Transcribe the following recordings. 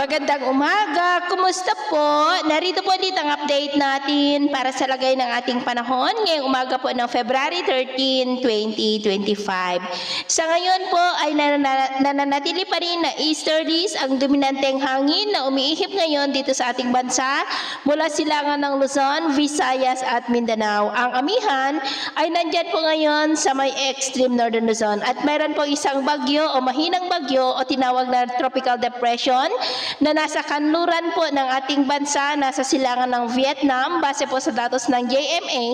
Magandang umaga, kumusta po? Narito po ulit ang update natin para sa lagay ng ating panahon ngayong umaga po ng February 13, 2025. Sa ngayon po ay nananatili pa rin na easterlies ang dominanteng hangin na umiihip ngayon dito sa ating bansa mula silangan ng Luzon, Visayas at Mindanao. Ang amihan ay nandyan po ngayon sa may extreme northern Luzon at mayroon po isang bagyo o mahinang bagyo o tinawag na tropical depression na nasa kanluran po ng ating bansa, nasa silangan ng Vietnam base po sa datos ng JMA,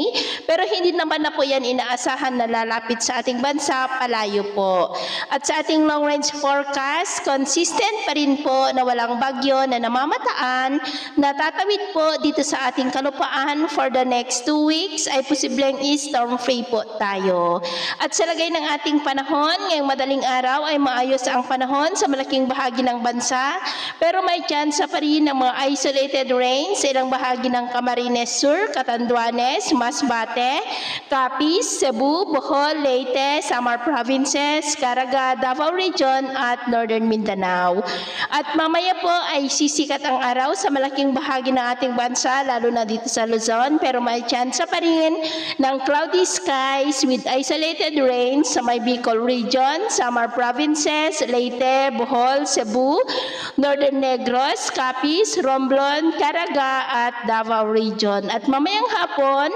pero hindi naman na po yan inaasahan na lalapit sa ating bansa, palayo po. At sa ating long range forecast, consistent pa rin po na walang bagyo na namamataan, na tatawid po dito sa ating kalupaan for the next 2 weeks ay posibleng storm free po tayo. At sa lagay ng ating panahon, ngayong madaling araw ay maayos ang panahon sa malaking bahagi ng bansa, pero may chance pa rin ng mga isolated rain sa ilang bahagi ng Camarines Sur, Catanduanes, Masbate, Capiz, Cebu, Bohol, Leyte, Samar Provinces, Caraga, Davao Region at Northern Mindanao. At mamaya po ay sisikat ang araw sa malaking bahagi ng ating bansa, lalo na dito sa Luzon, pero may chance pa rin ng cloudy skies with isolated rain sa may Bicol Region, Samar Provinces, Leyte, Bohol, Cebu, Northern Negros, Capiz, Romblon, Caraga at Davao Region. At mamayang hapon,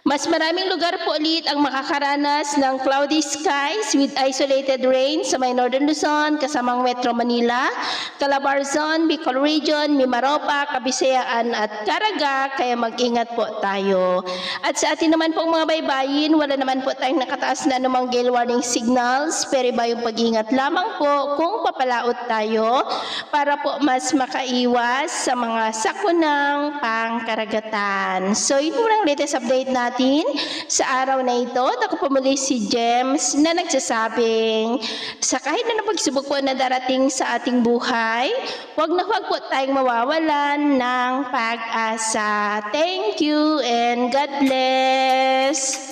mas maraming lugar po ulit ang makakaranas ng cloudy skies with isolated rain sa may Northern Luzon, kasamang Metro Manila, Calabarzon, Bicol Region, Mimaropa, Kabisayaan at Caraga, kaya mag-ingat po tayo. At sa atin naman pong mga baybayin, wala naman po tayong nakataas na anumang gale warning signals, pero iba yung pag-ingat lamang po kung papalaot tayo para po mas makaiwas sa mga sakunang pangkaragatan. So yun po ang latest update natin sa araw na ito. Ako po muli si James na nagsasabing sa kahit na pagsubok po na darating sa ating buhay, huwag po tayong mawawalan ng pag-asa. Thank you and God bless.